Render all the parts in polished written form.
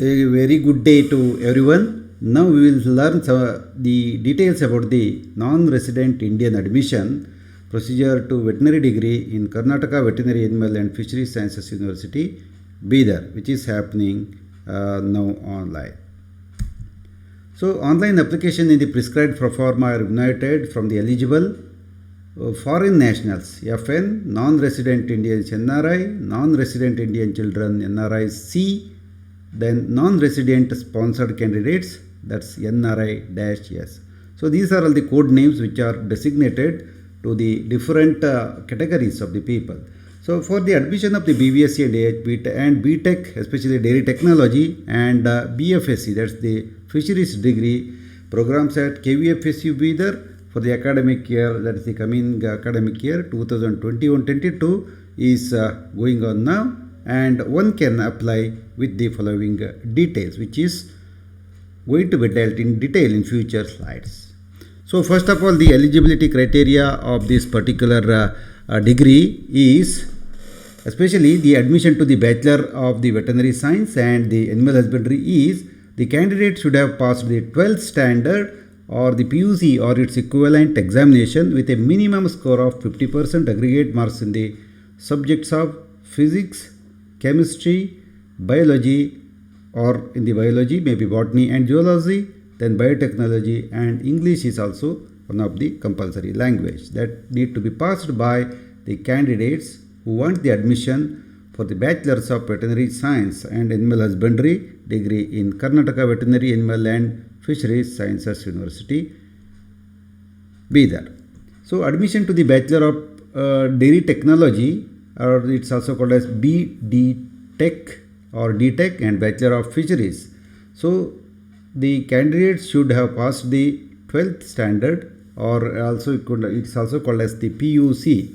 A very good day to everyone. Now we will learn the details about the non-resident Indian admission procedure to veterinary degree in Karnataka Veterinary Animal and Fisheries Sciences University, Bidar, which is happening now online. So online application in the prescribed pro forma are united from the eligible foreign nationals FN, non-resident Indians NRI, non-resident Indian children NRI C, then non-resident sponsored candidates, that's NRI-S. So these are all the code names which are designated to the different categories of the people. So for the admission of the BVSC and AH and BTech, especially dairy technology, and BFSC, that's the fisheries degree programs at KVFSU Bidar for the academic year, that is the coming academic year 2021-22 is going on now, and one can apply with the following details, which is going to be dealt in detail in future slides. So first of all, the eligibility criteria of this particular degree is especially the admission to the Bachelor of the Veterinary Science and the Animal Husbandry is the candidate should have passed the 12th standard or the PUC or its equivalent examination with a minimum score of 50% aggregate marks in the subjects of physics, chemistry, biology, or in the biology maybe botany and zoology, then biotechnology, and English is also one of the compulsory language that need to be passed by the candidates who want the admission for the Bachelors of Veterinary Science and Animal Husbandry degree in Karnataka Veterinary Animal and Fisheries Sciences University, Bidar. So admission to the Bachelor of Dairy Technology, or it's also called as BD Tech or DTech, and Bachelor of Fisheries. So the candidates should have passed the 12th standard, or also it's also called as the PUC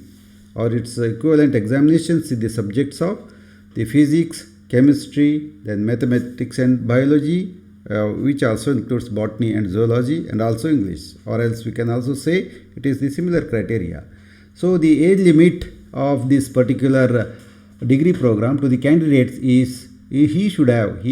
or its equivalent examinations in the subjects of the physics, chemistry, then mathematics and biology, which also includes botany and zoology, and also English, or else we can also say it is the similar criteria. So the age limit of this particular degree program to the candidates is he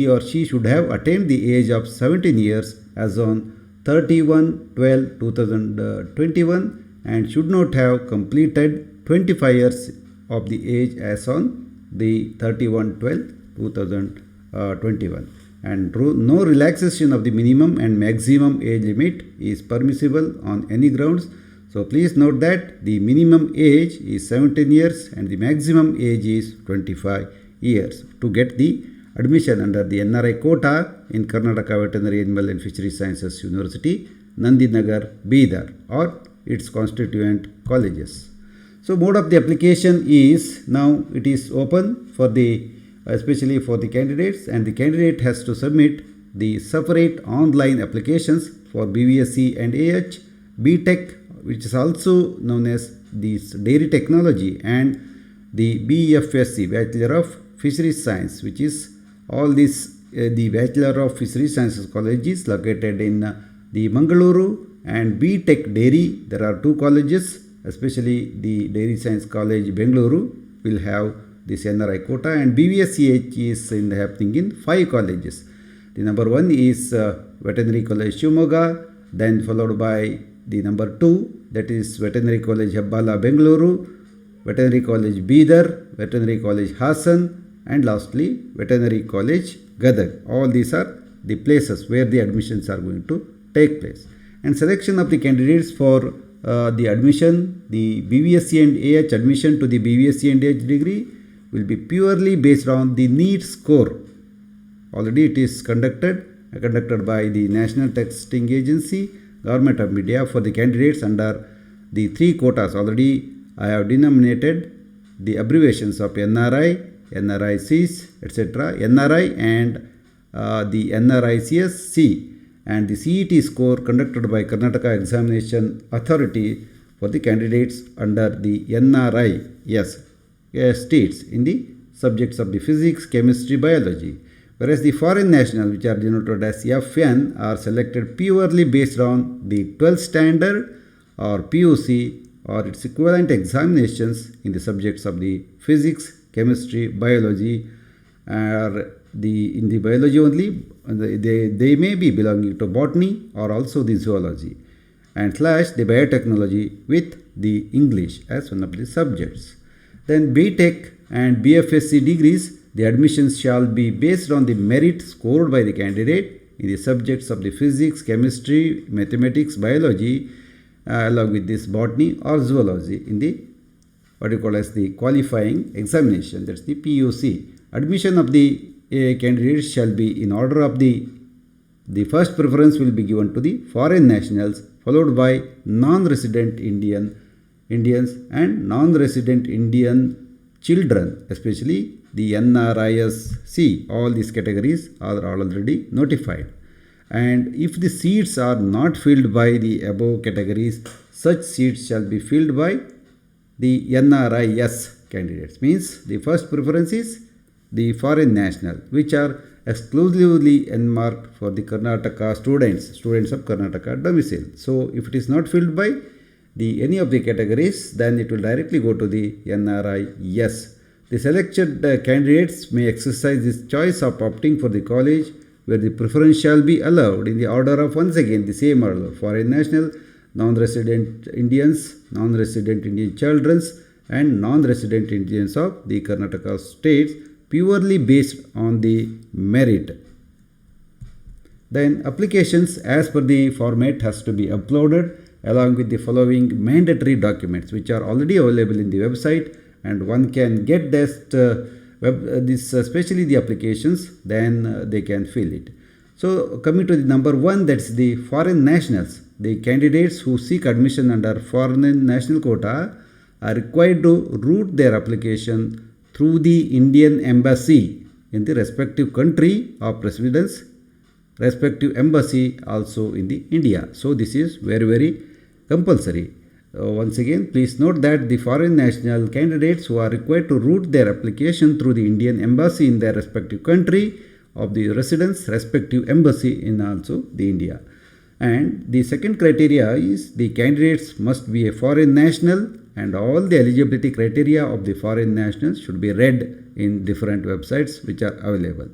or she should have attained the age of 17 years as on 31/12/2021 and should not have completed 25 years of the age as on the 31/12/2021, and no relaxation of the minimum and maximum age limit is permissible on any grounds. So please note that the minimum age is 17 years and the maximum age is 25 years to get the admission under the NRI quota in Karnataka Veterinary Animal and Fisheries Sciences University, Nandinagar, Bidar, or its constituent colleges. So mode of the application is now it is open for the especially for the candidates, and the candidate has to submit the separate online applications for BVSC and AH, BTech, which is also known as this dairy technology, and the BFSC, Bachelor of Fisheries Science, which is all this the Bachelor of Fisheries Sciences colleges located in the Mangaluru, and BTech Dairy. There are two colleges, especially the Dairy Science College Bengaluru will have this NRI quota, and BVSCH is happening in 5 colleges. The number 1 is Veterinary College Shimoga, then followed by the number 2, that is Veterinary College Hebbala Bengaluru, Veterinary College Bidar, Veterinary College Hassan, and lastly Veterinary College Gadag. All these are the places where the admissions are going to take place. And selection of the candidates for the admission, the BVSC and AH admission to the BVSC and AH degree will be purely based on the NEET score. Already it is conducted by the National Testing Agency, Government of India, for the candidates under the 3 quotas. Already I have denominated the abbreviations of NRI, NRICs, etc., NRI and the NRICS-C, and the CET score conducted by Karnataka Examination Authority for the candidates under the NRI states in the subjects of the physics, chemistry, biology, whereas the foreign national, which are denoted as FN, are selected purely based on the 12th standard or PUC or its equivalent examinations in the subjects of the physics, chemistry, biology, in the biology only, they may be belonging to botany or also the zoology, and slash the biotechnology with the English as one of the subjects. Then BTech and BFSc degrees, the admissions shall be based on the merit scored by the candidate in the subjects of the physics, chemistry, mathematics, biology, along with this botany or zoology in the what you call as the qualifying examination, that's the PUC. Admission of the candidates shall be in order of the first preference will be given to the foreign nationals, followed by non-resident Indians and non-resident Indian children, especially the NRIS. All these categories are already notified. And if the seats are not filled by the above categories, such seats shall be filled by the NRIS candidates. Means the first preference is the foreign national, which are exclusively enmarked for the Karnataka students of Karnataka domicile. So if it is not filled by any of the categories, then it will directly go to the NRIS. The selected candidates may exercise this choice of opting for the college where the preference shall be allowed in the order of, once again, the same order: foreign national, non-resident Indians, non-resident Indian children, and non-resident Indians of the Karnataka states, purely based on the merit. Then applications as per the format has to be uploaded along with the following mandatory documents, which are already available in the website, and one can get especially the applications, then they can fill it. So coming to the number 1, that's the foreign nationals. The candidates who seek admission under foreign national quota are required to route their application through the Indian embassy in the respective country of residence, respective embassy also in the India. So this is very, very compulsory. Once again, please note that the foreign national candidates who are required to route their application through the Indian embassy in their respective country of the residence, respective embassy in also the India. And the second criteria is the candidates must be a foreign national, and all the eligibility criteria of the foreign nationals should be read in different websites which are available.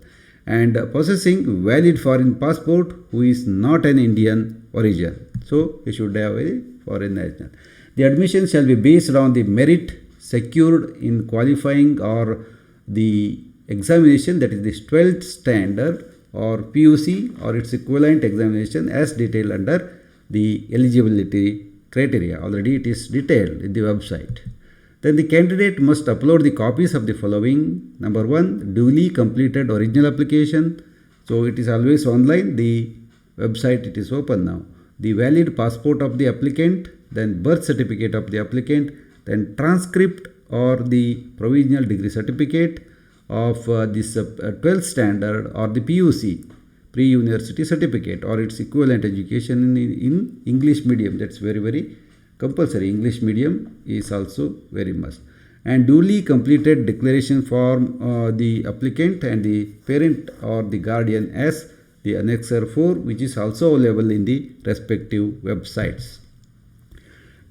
And possessing valid foreign passport who is not an Indian origin. So he should have a foreign national. The admission shall be based on the merit secured in qualifying or the examination, that is the 12th standard or PUC or its equivalent examination as detailed under the eligibility criteria. Already it is detailed in the website. Then the candidate must upload the copies of the following. Number 1, duly completed original application. So it is always online. The website, it is open now. The valid passport of the applicant, then birth certificate of the applicant, then transcript or the provisional degree certificate of this 12th standard or the PUC, pre-university certificate, or its equivalent education in English medium. That's very, very compulsory. English medium is also very must. And duly completed declaration form the applicant and the parent or the guardian as the Annexure 4, which is also available in the respective websites.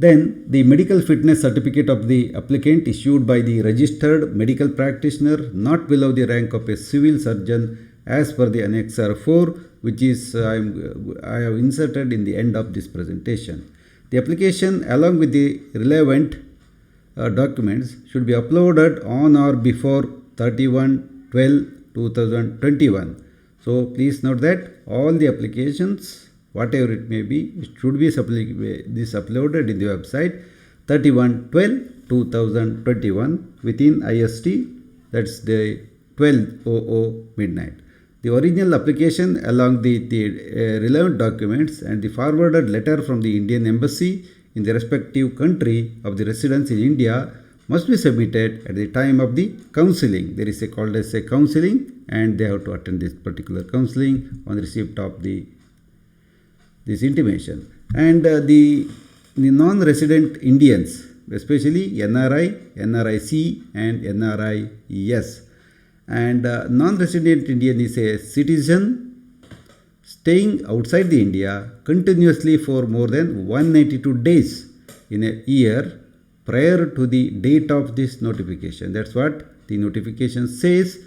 Then the medical fitness certificate of the applicant issued by the registered medical practitioner not below the rank of a civil surgeon as per the Annexure 4, which is I have inserted in the end of this presentation. The application along with the relevant documents should be uploaded on or before 31/12/2021. So please note that all the applications, whatever it may be, it should be uploaded in the website 31/12/2021 within IST, that's the 12:00 midnight. The original application along the relevant documents and the forwarded letter from the Indian embassy in the respective country of the residence in India must be submitted at the time of the counseling. There is called as a counseling, and they have to attend this particular counseling on receipt of this intimation. And the non-resident Indians, especially NRI, NRIC and NRIS. And non-resident Indian is a citizen staying outside the India continuously for more than 192 days in a year prior to the date of this notification. That's what the notification says.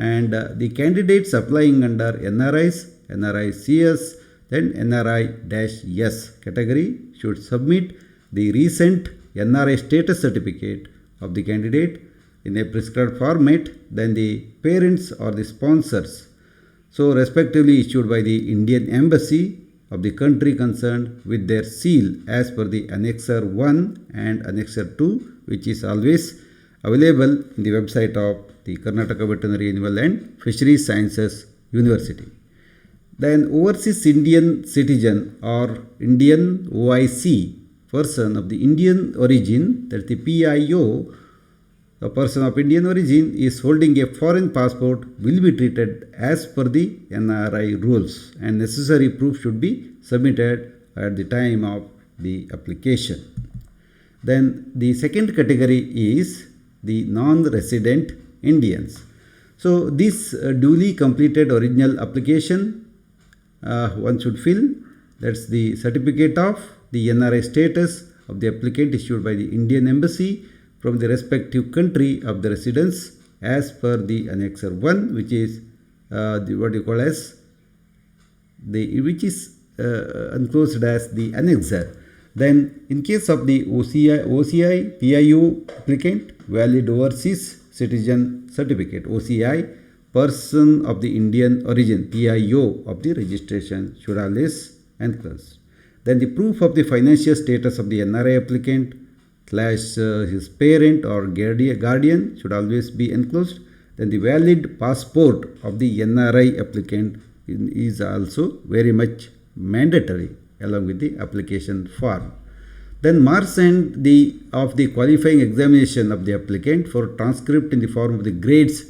And the candidates applying under NRIs, NRI-CS, then NRI-S category should submit the recent NRI status certificate of the candidate in a prescribed format. Then the parents or the sponsors, so respectively issued by the Indian Embassy of the country concerned with their seal as per the Annexure 1 and Annexure 2, which is always available in the website of the Karnataka Veterinary Animal and Fisheries Sciences University. Then overseas Indian citizen or Indian OIC person of the Indian origin, that the PIO, a person of Indian origin is holding a foreign passport, will be treated as per the NRI rules, and necessary proof should be submitted at the time of the application. Then the second category is the non-resident Indians. So this duly completed original application one should fill. That's the certificate of the NRI status of the applicant issued by the Indian Embassy from the respective country of the residence as per the Annexure 1, which is what you call as which is enclosed as the annexure. Then in case of the OCI PIO applicant, valid overseas citizen certificate, OCI, person of the Indian origin, PIO of the registration should always enclosed. Then the proof of the financial status of the NRI applicant / his parent or guardian should always be enclosed. Then the valid passport of the NRI applicant is also very much mandatory along with the application form. Then marks and of the qualifying examination of the applicant for transcript in the form of the grades,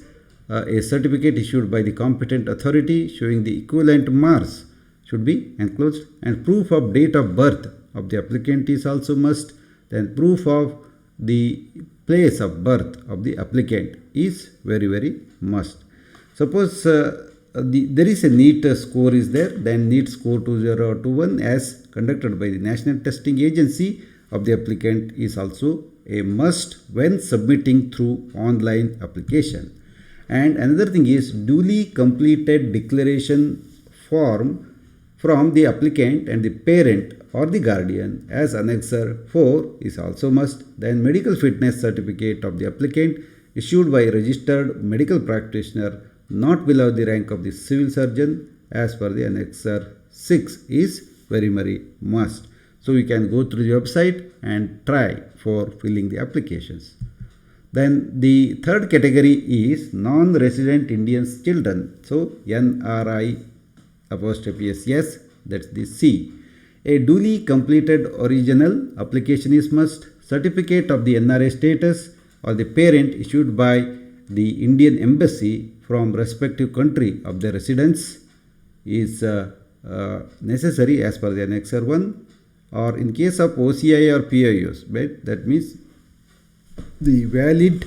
a certificate issued by the competent authority showing the equivalent marks should be enclosed, and proof of date of birth of the applicant is also must. Then proof of the place of birth of the applicant is very must. Suppose there is a NEET score is there, then NEET score 2021 as conducted by the National Testing Agency of the applicant is also a must when submitting through online application. And another thing is duly completed declaration form from the applicant and the parent or the guardian as Annexure 4 is also must. Then medical fitness certificate of the applicant issued by a registered medical practitioner not below the rank of the civil surgeon as per the Annexure 6 is very must. So you can go through the website and try for filling the applications. Then the third category is non-resident Indians children. So NRI apostrophe S, that's the C. A duly completed original application is must. Certificate of the NRI status or the parent issued by the Indian Embassy from respective country of their residence is necessary as per the Annexure 1, or in case of OCI or PIOs, right? That means the valid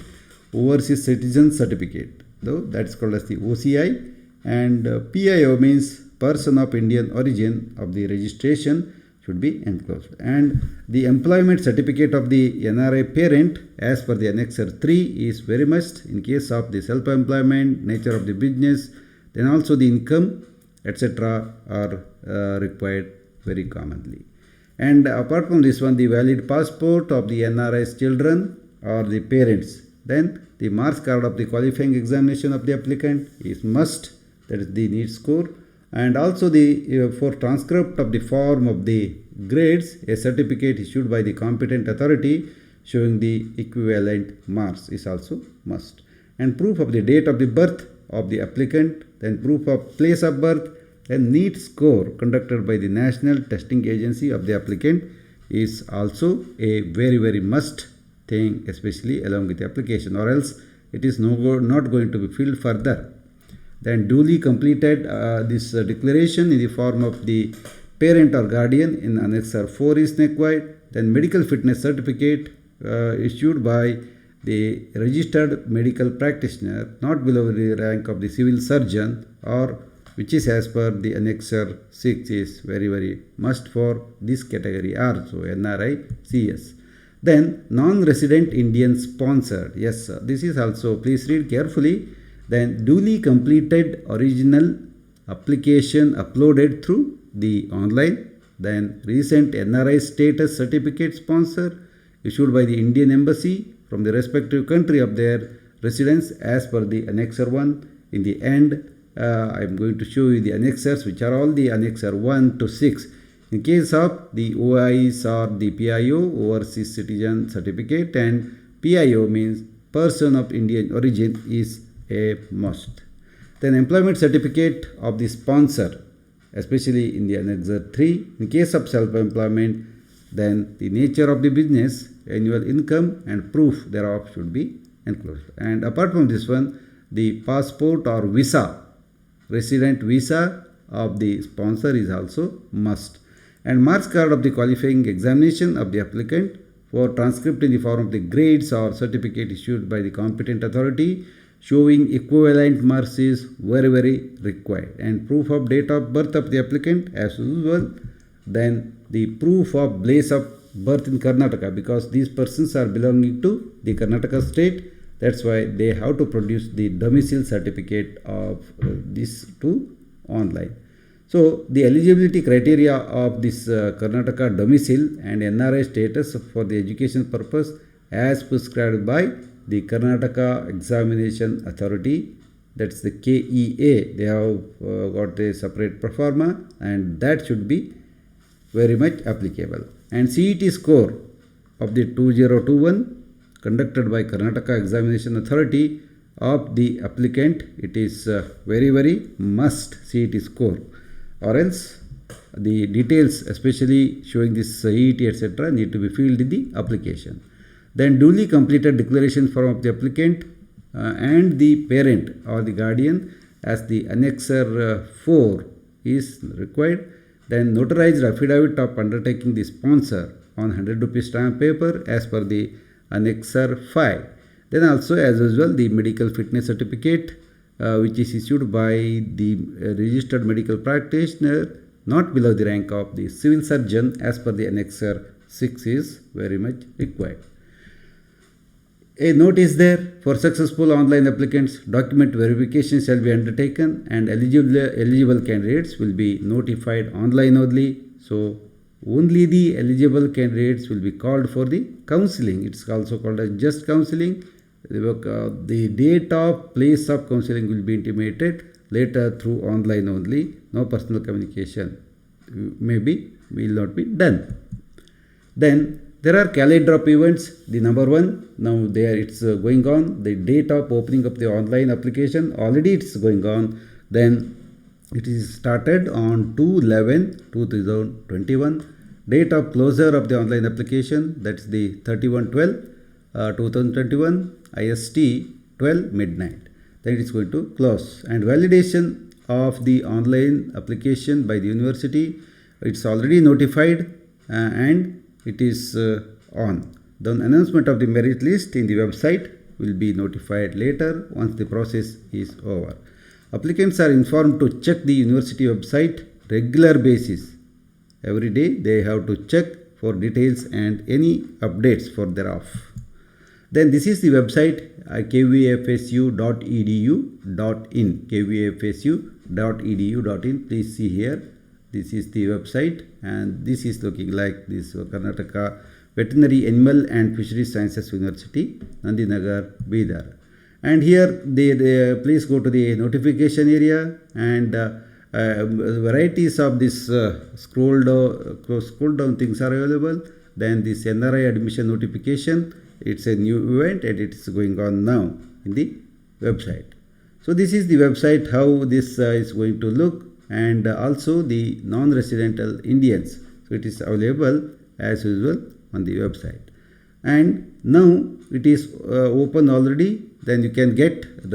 overseas citizen certificate, though that's called as the OCI, and PIO means person of Indian origin of the registration should be enclosed. And the employment certificate of the NRI parent as per the Annexure 3 is very must in case of the self-employment, nature of the business, then also the income, etc. are required very commonly. And apart from this one, the valid passport of the NRI's children or the parents. Then the marks card of the qualifying examination of the applicant is must, that is the NEET score. And also the for transcript of the form of the grades, a certificate issued by the competent authority showing the equivalent marks is also must. And proof of the date of the birth of the applicant, then proof of place of birth, then NEET score conducted by the National Testing Agency of the applicant is also a very must thing, especially along with the application, or else it is not going to be filled further. Then duly completed this declaration in the form of the parent or guardian in Annexure 4 is required. Then medical fitness certificate issued by the registered medical practitioner not below the rank of the civil surgeon, or which is as per the Annexure 6 is very must for this category also, NRI CS. Then non-resident Indian sponsored, yes sir, this is also, please read carefully. Then duly completed original application uploaded through the online. Then recent NRI status certificate sponsor issued by the Indian Embassy from the respective country of their residence as per the Annexure 1. In the end, I am going to show you the annexures, which are all the Annexure 1 to 6. In case of the OIs or the PIO, Overseas Citizen Certificate, and PIO means Person of Indian Origin, is a must. Then employment certificate of the sponsor, especially in the Annexure 3. In case of self-employment, then the nature of the business, annual income and proof thereof should be enclosed. And apart from this one, the passport or visa, resident visa of the sponsor is also must. And marks card of the qualifying examination of the applicant for transcript in the form of the grades or certificate issued by the competent authority showing equivalent marks is very required. And proof of date of birth of the applicant as usual. Then the proof of place of birth in Karnataka, because these persons are belonging to the Karnataka state. That's why they have to produce the domicile certificate of this to online. So the eligibility criteria of this Karnataka domicile and NRI status for the education purpose as prescribed by the Karnataka Examination Authority, that's the KEA. They have got a separate proforma, and that should be very much applicable. And CET score of the 2021 conducted by Karnataka Examination Authority of the applicant, it is very must CET score, or else the details especially showing this CET etc. need to be filled in the application. Then duly completed declaration form of the applicant and the parent or the guardian as the Annexure 4 is required. Then notarized affidavit of undertaking the sponsor on 100 rupees stamp paper as per the Annexure 5. Then also as usual the medical fitness certificate which is issued by the registered medical practitioner not below the rank of the civil surgeon as per the Annexure 6 is very much required. A note is there: for successful online applicants, document verification shall be undertaken and eligible candidates will be notified online only. So only the eligible candidates will be called for the counseling. It's also called as just counseling. The date of place of counseling will be intimated later through online only. No personal communication will not be done. Then there are calendar of events. The number one, now there it's going on. The date of opening of the online application, already it's going on. Then it is started on 2/11/2021. Date of closure of the online application, that's the 31/12/2021 IST 12 midnight. Then it is going to close. And validation of the online application by the university, it's already notified and it is on. The announcement of the merit list in the website will be notified later once the process is over. Applicants are informed to check the university website regular basis. Every day they have to check for details and any updates for thereof. Then this is the website kvfsu.edu.in, kvfsu.edu.in. Please see here. This is the website and this is looking like this Karnataka Veterinary Animal and Fisheries Sciences University, Nandinagar, Bidar. And here they please go to the notification area and varieties of this scroll down things are available. Then this NRI admission notification, it's a new event and it is going on now in the website. So this is the website, how this is going to look, and also the non-residential Indians. So it is available as usual on the website. And now it is open already. Then you can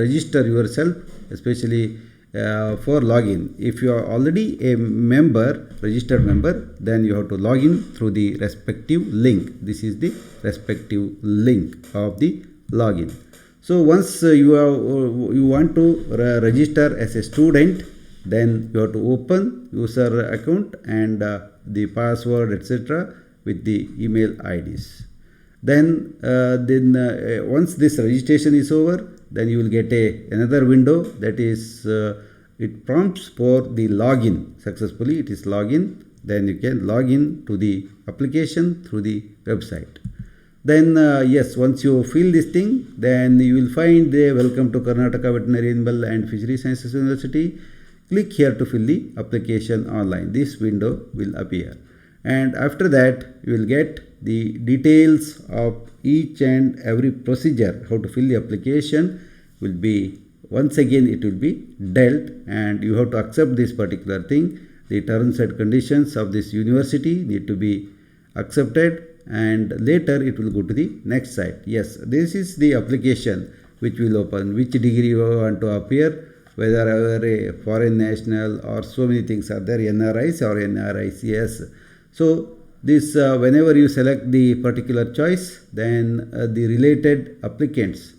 register yourself, especially for login. If you are already a member, registered member, then you have to log in through the respective link. This is the respective link of the login. So once you want to register as a student, then you have to open user account and the password etc. with the email IDs. Then once this registration is over, then you will get another window, that is it prompts for the login. Successfully it is login, then you can log in to the application through the website. Then yes, once you fill this thing, then you will find the welcome to Karnataka Veterinary Animal and Fishery Sciences University. Click here to fill the application online. This window will appear, and after that you will get the details of each and every procedure. How to fill the application will be, once again it will be dealt, and you have to accept this particular thing. The terms and conditions of this university need to be accepted, and later it will go to the next site. Yes, this is the application which will open, which degree you want to appear, whether you are a foreign national or so many things are there, NRIs or NRICS. So this whenever you select the particular choice, then the related applicants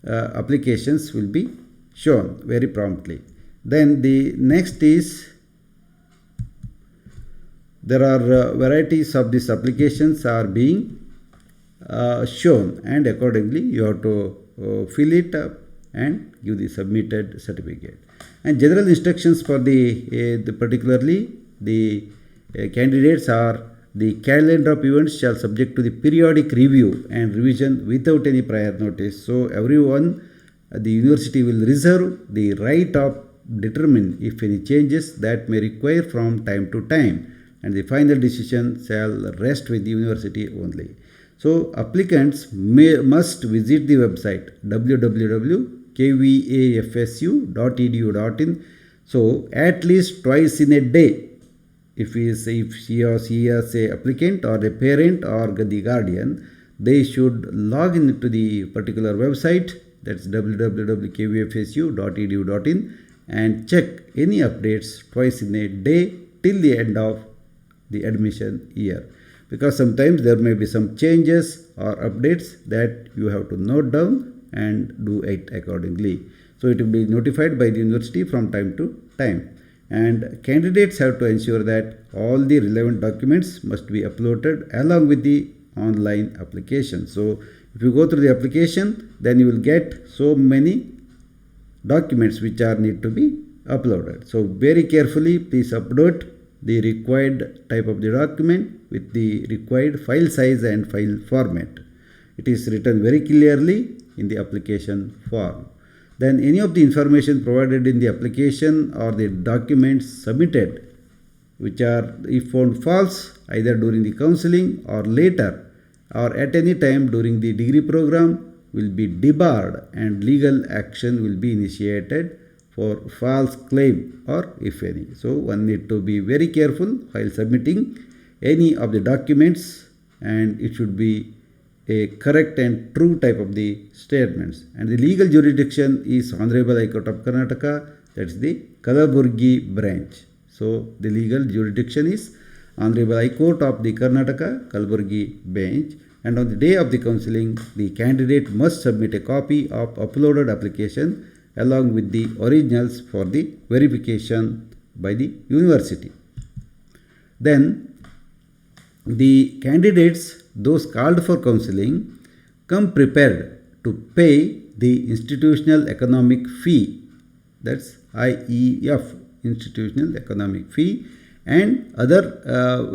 applications will be shown very promptly. Then the next is, there are varieties of these applications are being shown, and accordingly you have to fill it up and give the submitted certificate. And general instructions for the particularly the candidates are: the calendar of events shall subject to the periodic review and revision without any prior notice. So everyone, the university will reserve the right of determine if any changes that may require from time to time, and the final decision shall rest with the university only. So applicants must visit the website www.kvafsu.edu.in. So at least twice in a day, if he or she is a applicant or a parent or the guardian, they should log in to the particular website, that's www.kvafsu.edu.in, and check any updates twice in a day till the end of the admission year, because sometimes there may be some changes or updates that you have to note down and do it accordingly. So it will be notified by the university from time to time. And candidates have to ensure that all the relevant documents must be uploaded along with the online application. So if you go through the application, then you will get so many documents which are need to be uploaded. So very carefully please upload the required type of the document with the required file size and file format. It is written very clearly in the application form. Then any of the information provided in the application or the documents submitted which are, if found false, either during the counseling or later or at any time during the degree program, will be debarred and legal action will be initiated for false claim or if any. So one need to be very careful while submitting any of the documents, and it should be a correct and true type of the statements. And the legal jurisdiction is Honorable High Court of Karnataka, that's the Kalaburgi branch. So the legal jurisdiction is Honorable High Court of the Karnataka, Kalaburgi bench. And on the day of the counseling, the candidate must submit a copy of uploaded application along with the originals for the verification by the university. Then the candidates, those called for counseling, come prepared to pay the institutional economic fee, that's IEF, institutional economic fee, and other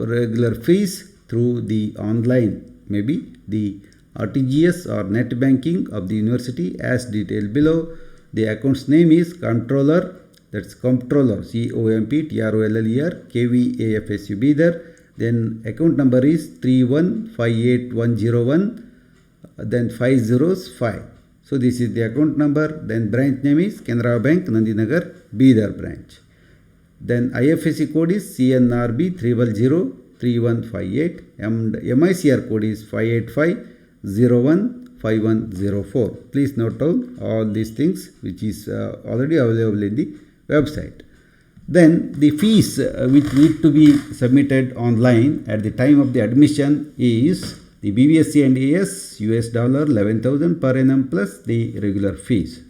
regular fees through the online, maybe the RTGS or net banking of the university as detailed below. The account's name is Comptroller, that's Comptroller, COMPTROLLER, KVAFSU Bidar. Then account number is 3158101, then 5 zeros 5. So this is the account number. Then branch name is Canara Bank, Nandinagar, Bidar branch. Then IFSC code is CNRB 3103158 and MICR code is 585015104. Please note down all these things which is already available in the website. Then the fees which need to be submitted online at the time of the admission is the BBSc and AS $11,000 per annum plus the regular fees.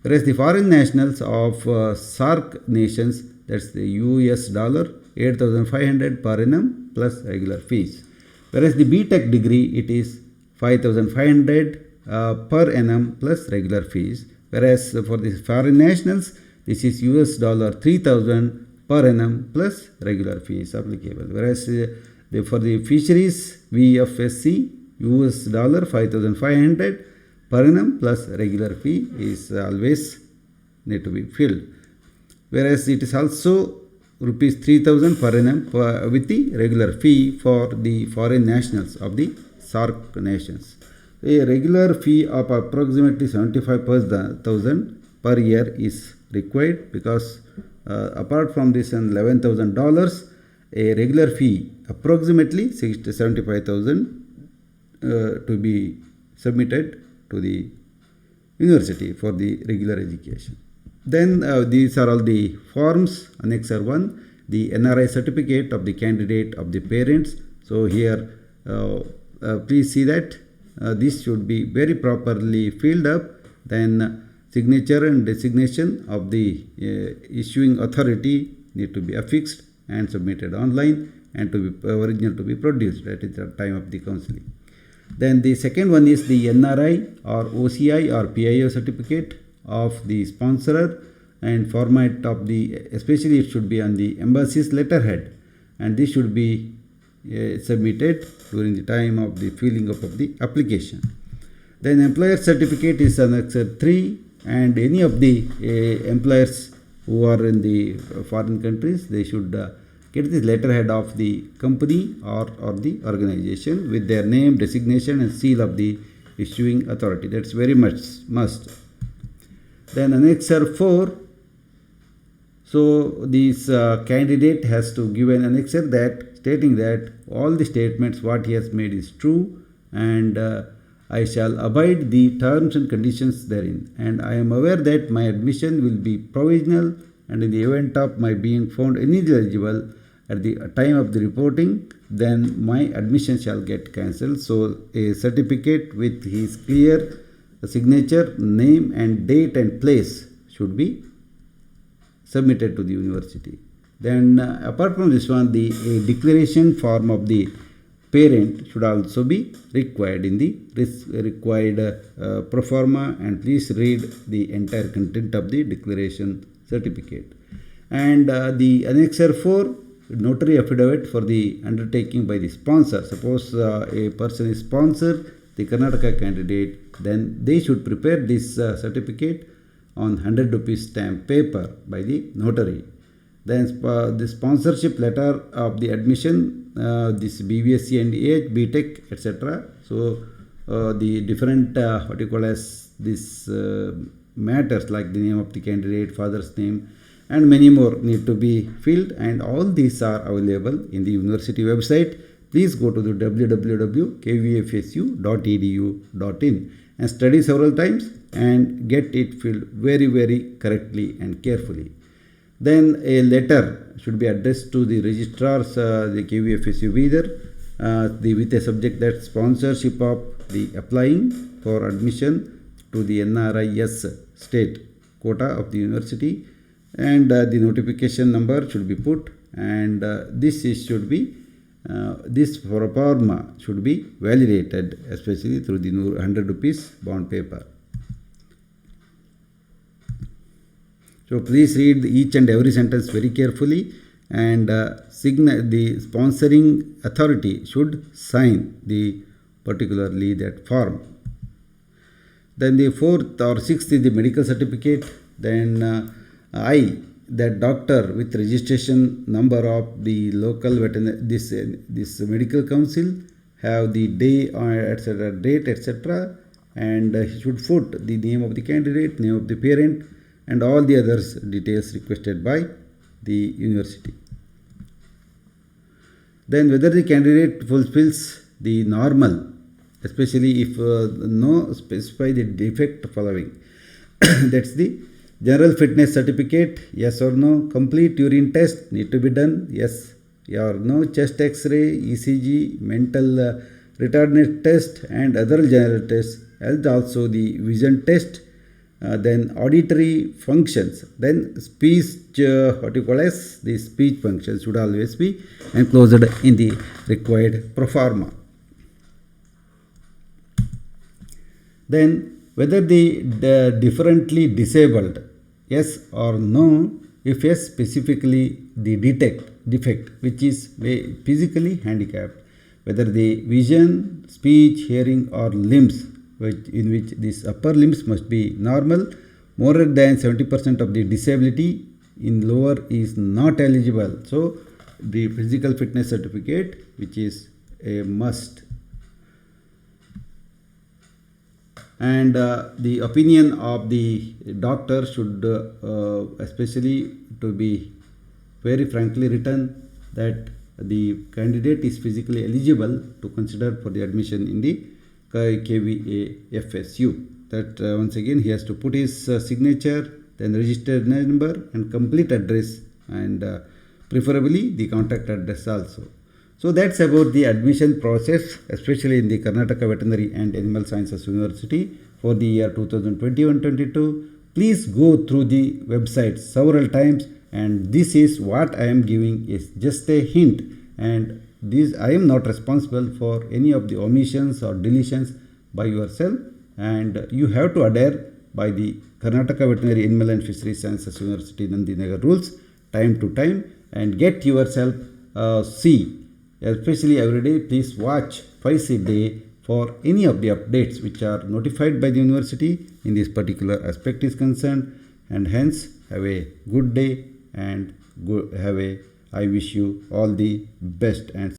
Whereas the foreign nationals of SAARC nations, that's the US $8,500 per annum plus regular fees. Whereas the BTech degree, it is 5,500 per annum plus regular fees. Whereas for the foreign nationals, this is US dollar 3,000 per annum plus regular fee is applicable. Whereas for the fisheries VFSC, US dollar 5,500 per annum plus regular fee is always need to be filled. Whereas it is also rupees 3,000 per annum with the regular fee for the foreign nationals of the SAARC nations. A regular fee of approximately 75,000 per year is required because apart from this $11,000, a regular fee approximately 75,000 to be submitted to the university for the regular education. Then these are all the forms. Annexure 1, the NRI certificate of the candidate of the parents. So here please see that this should be very properly filled up. Then signature and designation of the issuing authority need to be affixed and submitted online and to be original to be produced at the time of the counseling. Then the second one is the NRI or OCI or PIO certificate of the sponsorer, and format of the, especially it should be on the embassy's letterhead, and this should be submitted during the time of the filling up of the application. Then employer certificate is Annexure 3, and any of the employers who are in the foreign countries, they should get this letterhead of the company or the organization with their name, designation and seal of the issuing authority. That's very much must. Then Annexure 4, so this candidate has to give an annexure that stating that all the statements what he has made is true, and I shall abide the terms and conditions therein, and I am aware that my admission will be provisional, and in the event of my being found ineligible at the time of the reporting, then my admission shall get cancelled. So a certificate with his clear signature, name and date and place should be submitted to the university. Then apart from this one, the declaration form of the parent should also be required in the required pro forma, and please read the entire content of the declaration certificate. And the Annexure 4, notary affidavit for the undertaking by the sponsor. Suppose a person is sponsored the Karnataka candidate, then they should prepare this certificate on 100 rupees stamp paper by the notary. Then the sponsorship letter of the admission, this BVSC and AH, BTech, etc. So the different what you call as this matters like the name of the candidate, father's name, and many more need to be filled, and all these are available in the university website. Please go to the www.kvfsu.edu.in and study several times and get it filled very, very correctly and carefully. Then a letter should be addressed to the registrars, the KVFSU Bidar, with a subject that sponsorship of the applying for admission to the NRIS state quota of the university, and the notification number should be put, and this should be this pro forma should be validated, especially through the 100 rupees bond paper. So please read each and every sentence very carefully, and the sponsoring authority should sign the particularly that form. Then the fourth or sixth is the medical certificate. Then that doctor with registration number of the local veterinary, this medical council have the day etc. date etc. and he should put the name of the candidate, name of the parent, and all the others details requested by the university. Then whether the candidate fulfills the normal, especially if no specify the defect following. That's the general fitness certificate, yes or no. Complete urine test need to be done, yes or no. Chest x-ray, ECG, mental retardedness test and other general tests, and also the vision test. Then auditory functions, then speech, what you call as the speech functions should always be enclosed in the required pro forma. Then whether the differently disabled, yes or no. If yes, specifically the defect which is physically handicapped, whether the vision, speech, hearing or limbs in which these upper limbs must be normal. More than 70% of the disability in lower is not eligible. So the physical fitness certificate, which is a must. And the opinion of the doctor should especially to be very frankly written that the candidate is physically eligible to consider for the admission in the KVA FSU. That once again he has to put his signature, then registered number and complete address, and preferably the contact address also. So that's about the admission process, especially in the Karnataka Veterinary and Animal Sciences University for the year 2021-22. Please go through the website several times, and this is what I am giving is just a hint, and this I am not responsible for any of the omissions or deletions by yourself, and you have to adhere by the Karnataka Veterinary Animal and Fisheries Sciences University Nandinagar rules time to time, and get yourself see. Especially every day, please watch twice a day for any of the updates which are notified by the university in this particular aspect is concerned. And hence, have a good day and I wish you all the best and